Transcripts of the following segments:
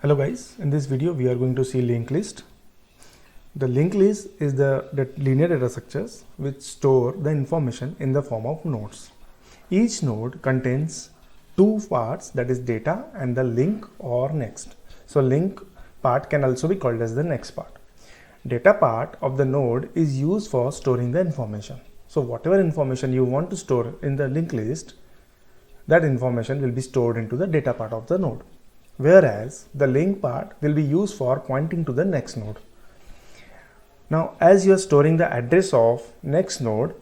Hello guys, in this video we are going to see linked list. The linked list is the linear data structures which store the information in the form of nodes. Each node contains two parts, that is data and the link or next. So link part can also be called as the next part. Data part of the node is used for storing the information. So whatever information you want to store in the linked list, that information will be stored into the data part of the node. Whereas the link part will be used for pointing to the next node. Now, as you are storing the address of next node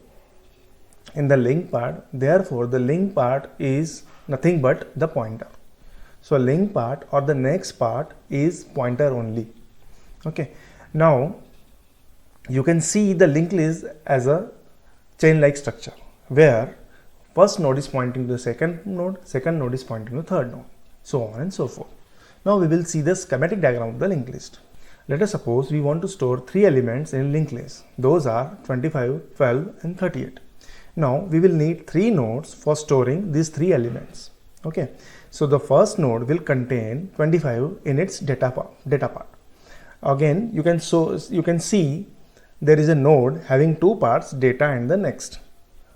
in the link part, therefore the link part is nothing but the pointer. So link part or the next part is pointer only. Okay. Now you can see the linked list as a chain-like structure where first node is pointing to the second node is pointing to the third node, so on and so forth. Now we will see the schematic diagram of the linked list. Let us suppose we want to store three elements in linked list. Those are 25, 12 and 38. Now we will need three nodes for storing these three elements. Okay, so the first node will contain 25 in its data part. Again, you can see there is a node having two parts, data and the next.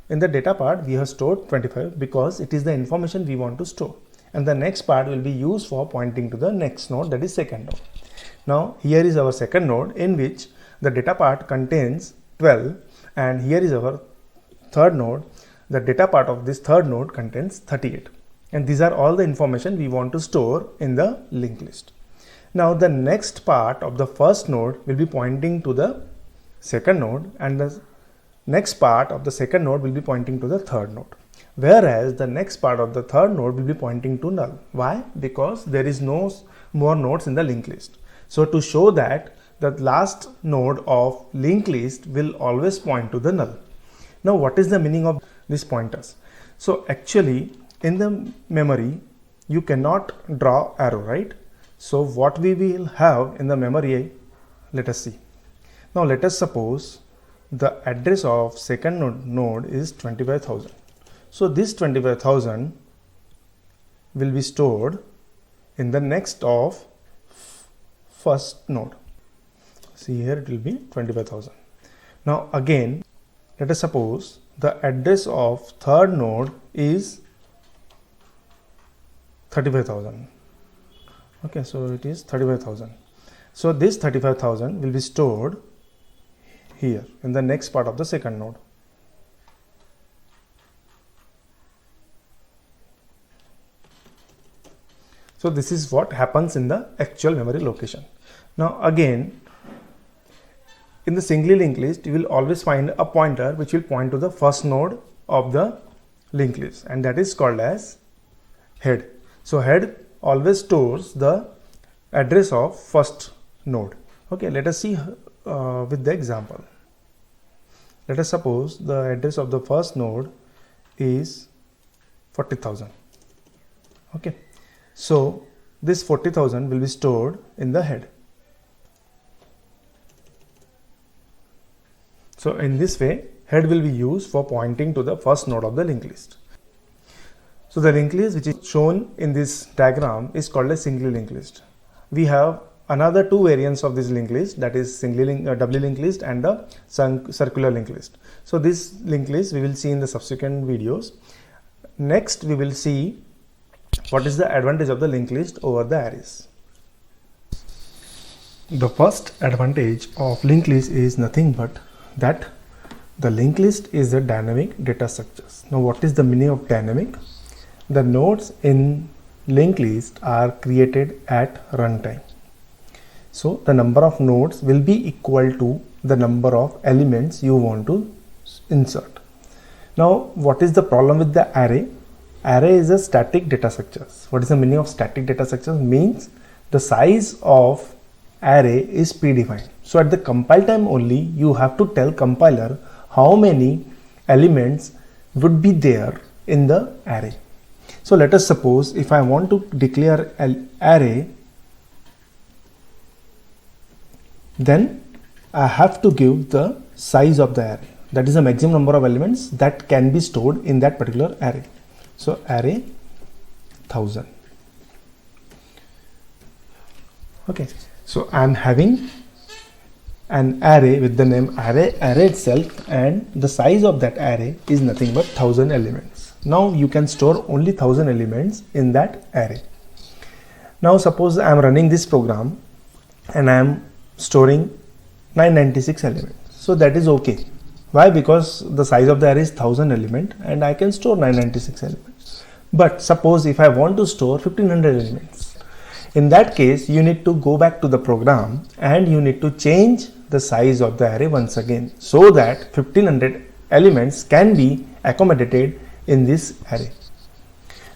In the data part we have stored 25 because it is the information we want to store, and the next part will be used for pointing to the next node, that is second node. Now here is our second node in which the data part contains 12, and here is our third node. The data part of this third node contains 38, and these are all the information we want to store in the linked list. Now the next part of the first node will be pointing to the second node, and the next part of the second node will be pointing to the third node. Whereas the next part of the third node will be pointing to null. Why? Because there is no more nodes in the linked list. So to show that the last node of linked list will always point to the null. Now what is the meaning of these pointers? So actually in the memory you cannot draw arrow, right? So what we will have in the memory, let us see. Now let us suppose the address of second node is 25,000. So this 25,000 will be stored in the next of first node. See here it will be 25,000. Now again let us suppose the address of third node is 35,000. Okay, so it is 35,000. So this 35,000 will be stored here in the next part of the second node. So this is what happens in the actual memory location. Now again, in the singly linked list, you will always find a pointer which will point to the first node of the linked list, and that is called as head. So head always stores the address of first node. Okay, let us see with the example. Let us suppose the address of the first node is 40,000. Okay, so this 40,000 will be stored in the head. So in this way, head will be used for pointing to the first node of the linked list. So the linked list which is shown in this diagram is called a singly linked list. We have another two variants of this linked list, that is doubly linked list and the circular linked list. So this linked list we will see in the subsequent videos. Next we will see what is the advantage of the linked list over the arrays. The first advantage of linked list is nothing but that the linked list is a dynamic data structures. Now what is the meaning of dynamic? The nodes in linked list are created at runtime. So the number of nodes will be equal to the number of elements you want to insert. Now what is the problem with the array? Array is a static data structure. What is the meaning of static data structure? Means the size of array is predefined. So at the compile time only you have to tell compiler how many elements would be there in the array. So let us suppose if I want to declare an array, then I have to give the size of the array, that is the maximum number of elements that can be stored in that particular array. So array 1000. Okay, so I'm having an array with the name array itself, and the size of that array is nothing but 1000 elements. Now you can store only 1000 elements in that array. Now suppose I am running this program and I am storing 996 elements. So that is okay. Why? Because the size of the array is 1000 element and I can store 996 elements. But suppose if I want to store 1500 elements, in that case you need to go back to the program and you need to change the size of the array once again, so that 1500 elements can be accommodated in this array.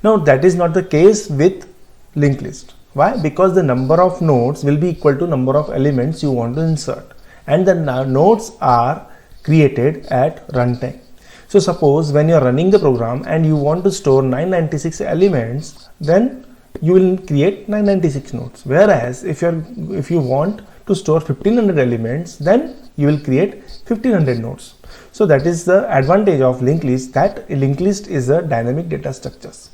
Now that is not the case with linked list. Why? Because the number of nodes will be equal to number of elements you want to insert, and the nodes are created at runtime. So suppose when you are running the program and you want to store 996 elements, then you will create 996 nodes. Whereas if you want to store 1500 elements, then you will create 1500 nodes. So that is the advantage of linked list, that linked list is a dynamic data structures.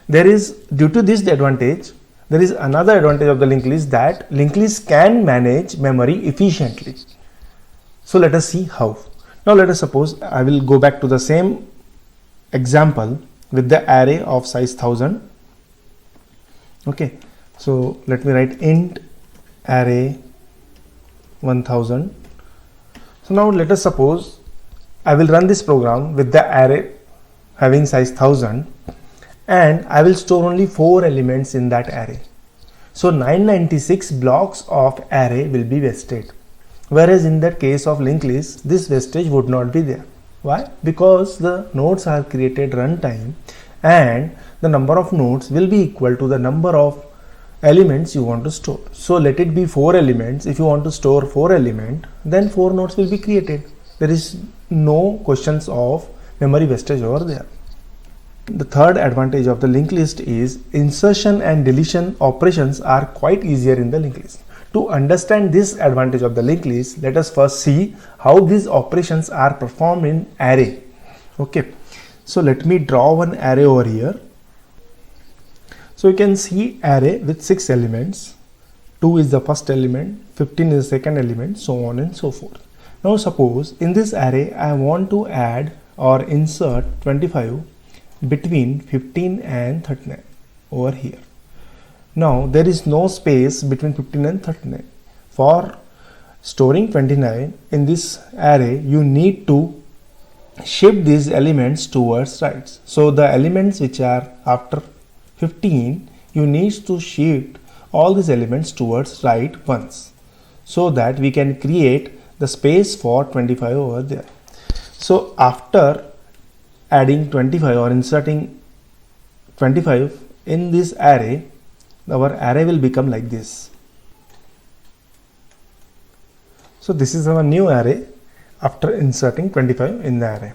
There is, due to this advantage, there is another advantage of the linked list, that linked list can manage memory efficiently. So let us see how. Now let us suppose I will go back to the same example with the array of size 1000. Okay, so let me write int array 1000. So now let us suppose I will run this program with the array having size 1000, and I will store only 4 elements in that array. So 996 blocks of array will be wasted. Whereas in that case of linked list, this wastage would not be there. Why? Because the nodes are created runtime and the number of nodes will be equal to the number of elements you want to store. So let it be 4 elements. If you want to store 4 elements, then 4 nodes will be created. There is no questions of memory wastage over there. The third advantage of the linked list is insertion and deletion operations are quite easier in the linked list. To understand this advantage of the linked list, let us first see how these operations are performed in array. Okay, so let me draw one array over here. So you can see array with 6 elements. 2 is the first element, 15 is the second element, so on and so forth. Now suppose in this array I want to add or insert 25 between 15 and 39 over here. Now there is no space between 15 and 39. For storing 29 in this array, you need to shift these elements towards right. So the elements which are after 15, you need to shift all these elements towards right once, so that we can create the space for 25 over there. So after adding 25 or inserting 25 in this array, our array will become like this. So this is our new array after inserting 25 in the array.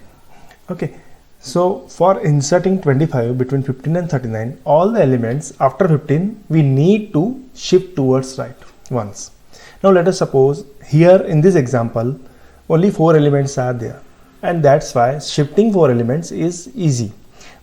Okay, so for inserting 25 between 15 and 39, all the elements after 15 we need to shift towards right once. Now let us suppose here in this example only 4 elements are there, and that's why shifting 4 elements is easy.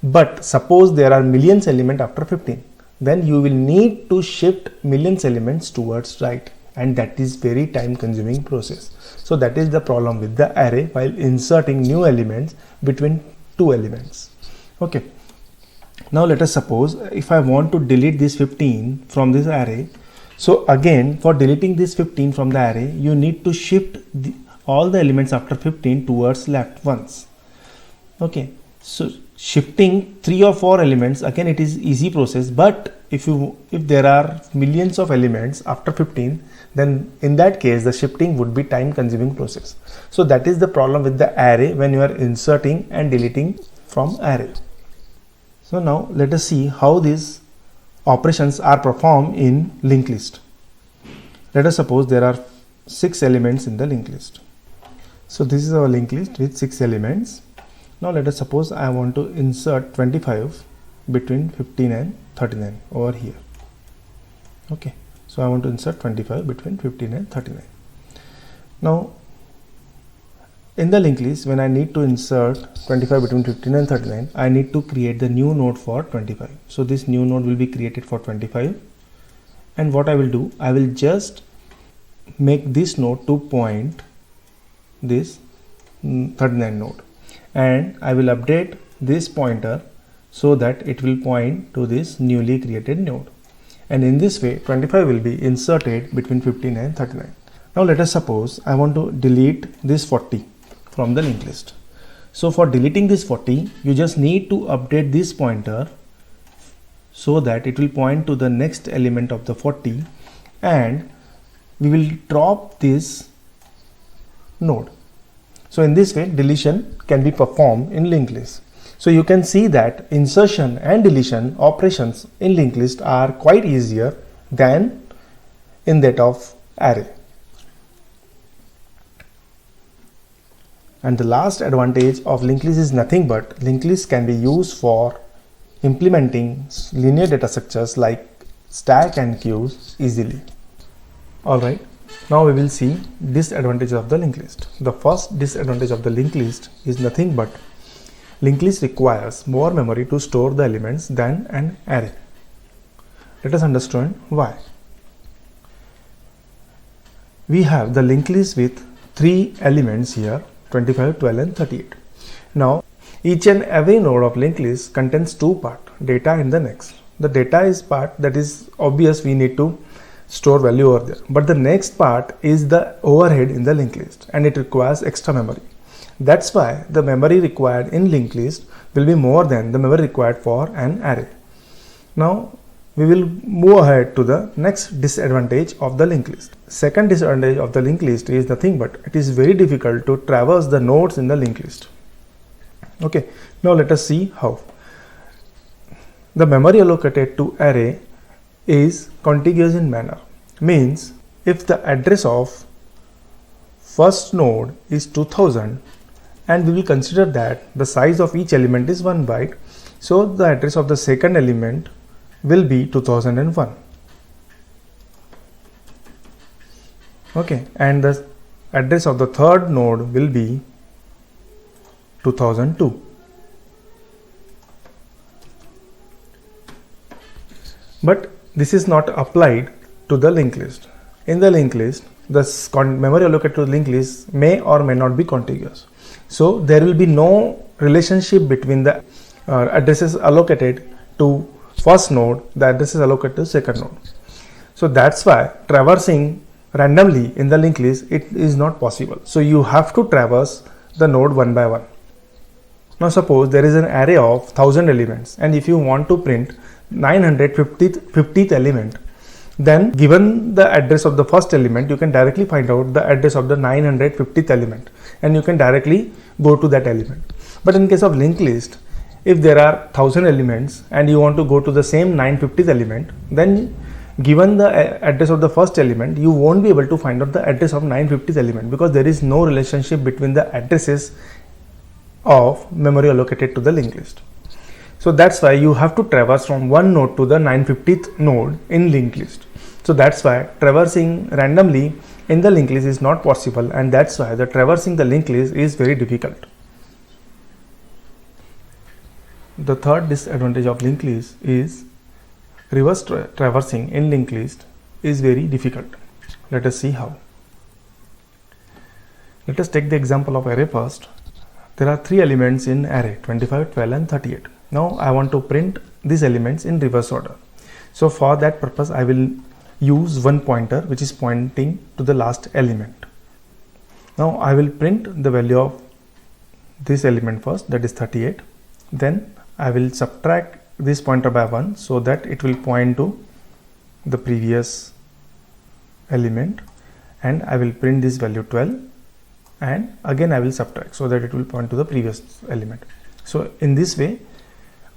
But suppose there are millions elements after 15, then you will need to shift millions elements towards right, and that is very time consuming process. So that is the problem with the array while inserting new elements between 2 elements. Okay, now let us suppose if I want to delete this 15 from this array. So again, for deleting this 15 from the array, you need to shift all the elements after 15 towards left once. Okay, so shifting 3 or 4 elements, again it is easy process, but if there are millions of elements after 15, then in that case the shifting would be time consuming process. So that is the problem with the array when you are inserting and deleting from array. So now let us see how these operations are performed in linked list. Let us suppose there are 6 elements in the linked list. So this is our linked list with 6 elements. Now let us suppose I want to insert 25 between 15 and 39 over here. Okay, so I want to insert 25 between 15 and 39. Now in the linked list, when I need to insert 25 between 15 and 39, I need to create the new node for 25. So this new node will be created for 25, And what I will do, I will just make this node to point this 39 node, and I will update this pointer so that it will point to this newly created node, and in this way 25 will be inserted between 15 and 39. Now let us suppose I want to delete this 40 from the linked list. So for deleting this 40, you just need to update this pointer so that it will point to the next element of the 40, and we will drop this node. So in this way deletion can be performed in linked list. So you can see that insertion and deletion operations in linked list are quite easier than in that of array. And the last advantage of linked list is nothing but linked list can be used for implementing linear data structures like stack and queues easily. Alright, now we will see disadvantages of the linked list. The first disadvantage of the linked list is nothing but linked list requires more memory to store the elements than an array. Let us understand why. We have the linked list with 3 elements here, 25, 12 and 38. Now each and every node of linked list contains 2 parts, data and the next. The data is part that is obvious, we need to store value over there, but the next part is the overhead in the linked list and it requires extra memory. That's why the memory required in linked list will be more than the memory required for an array. Now we will move ahead to the next disadvantage of the linked list. Second disadvantage of the linked list is nothing but it is very difficult to traverse the nodes in the linked list. Okay, now let us see how. The memory allocated to array is contiguous in manner. Means if the address of first node is 2000 and we will consider that the size of each element is 1 byte, so the address of the second element will be 2001. Okay, and the address of the third node will be 2002. But this is not applied to the linked list. In the linked list, the memory allocated to the linked list may or may not be contiguous. So there will be no relationship between the addresses allocated to first node, the addresses allocated to second node. So that's why traversing randomly in the linked list, it is not possible. So you have to traverse the node one by one. Now suppose there is an array of 1000 elements, and if you want to print 950th element, then given the address of the first element, you can directly find out the address of the 950th element and you can directly go to that element. But in case of linked list, if there are 1000 elements and you want to go to the same 950th element, then given the address of the first element, you won't be able to find out the address of 950th element because there is no relationship between the addresses of memory allocated to the linked list. So that's why you have to traverse from one node to the 950th node in linked list. So that's why traversing randomly in the linked list is not possible, and that's why the traversing the linked list is very difficult. The third disadvantage of linked list is reverse traversing in linked list is very difficult. Let us see how. Let us take the example of array first. There are 3 elements in array, 25, 12 and 38. Now I want to print these elements in reverse order. So for that purpose I will use one pointer which is pointing to the last element. Now I will print the value of this element first, that is 38. Then I will subtract this pointer by 1 so that it will point to the previous element, and I will print this value 12, and again I will subtract so that it will point to the previous element. So in this way,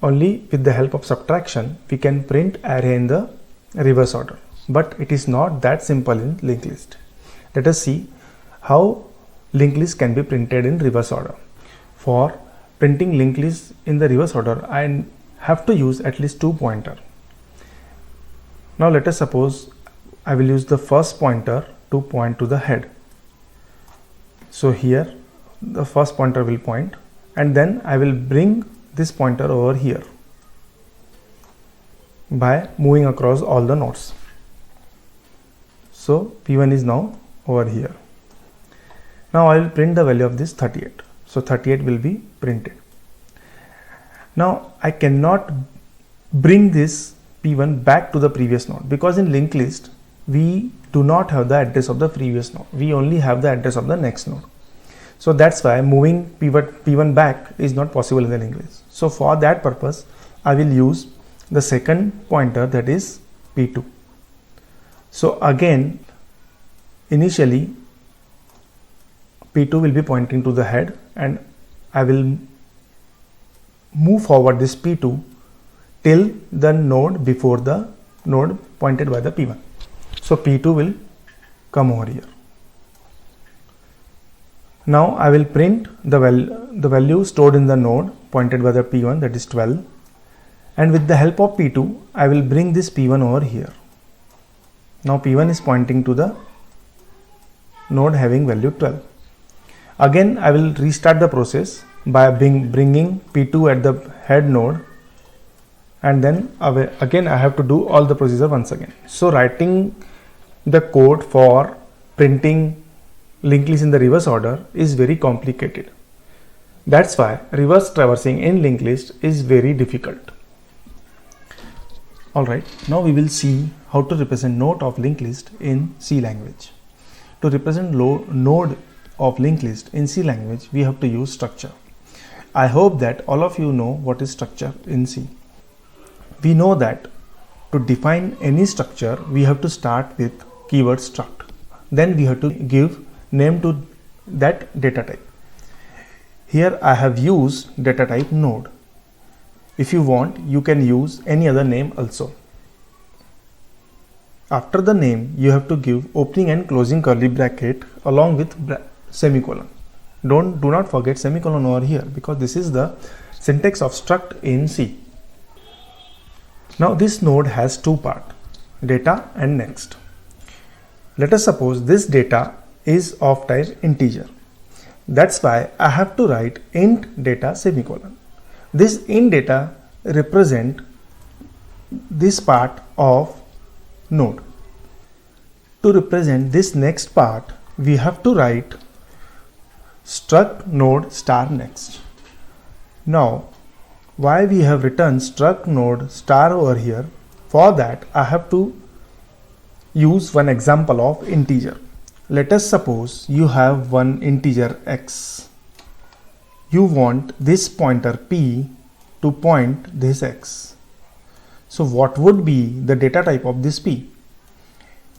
only with the help of subtraction we can print array in the reverse order, but it is not that simple in linked list. Let us see how linked list can be printed in reverse order. For printing linked list in the reverse order, I have to use at least 2 pointers. Now let us suppose I will use the first pointer to point to the head. So here the first pointer will point, and then I will bring this pointer over here by moving across all the nodes. So P1 is now over here. Now I will print the value of this 38. So 38 will be printed. Now I cannot bring this P1 back to the previous node because in linked list we do not have the address of the previous node. We only have the address of the next node. So that's why moving P1 back is not possible in the linked list. So for that purpose, I will use the second pointer, that is P2. So again, initially P2 will be pointing to the head, and I will move forward this P2 till the node before the node pointed by the P1. So P2 will come over here. Now I will print the value stored in the node pointed by the P1, that is 12, and with the help of P2 I will bring this P1 over here. Now P1 is pointing to the node having value 12. Again I will restart the process by bringing P2 at the head node, and then again I have to do all the procedure once again. So writing the code for printing linked list in the reverse order is very complicated. That's why reverse traversing in linked list is very difficult. Alright, now we will see how to represent node of linked list in C language. To represent node of linked list in C language, we have to use structure. I hope that all of you know what is structure in C. We know that to define any structure, we have to start with keyword struct. Then we have to give name to that data type. Here I have used data type node. If you want, you can use any other name also. After the name, you have to give opening and closing curly bracket along with semicolon. Do not forget semicolon over here because this is the syntax of struct in C. Now this node has two parts, data and next. Let us suppose this data is of type integer. That's why I have to write int data semicolon. This int data represent this part of node. To represent this next part, we have to write struct node star next. Now why we have written struct node star over here? For that I have to use one example of integer. Let us suppose you have one integer x. You want this pointer p to point this x. So what would be the data type of this p?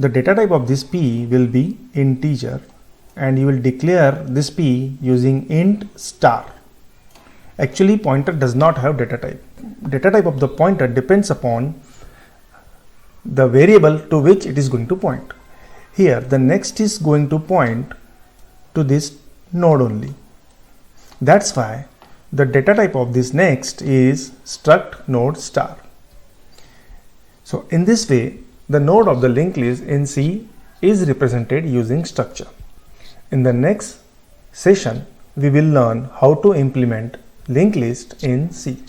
The data type of this p will be integer, and you will declare this p using int star. Actually pointer does not have data type. Data type of the pointer depends upon the variable to which it is going to point. Here the next is going to point to this node only. That's why the data type of this next is struct node star. So in this way, the node of the linked list in C is represented using structure. In the next session, we will learn how to implement linked list in C.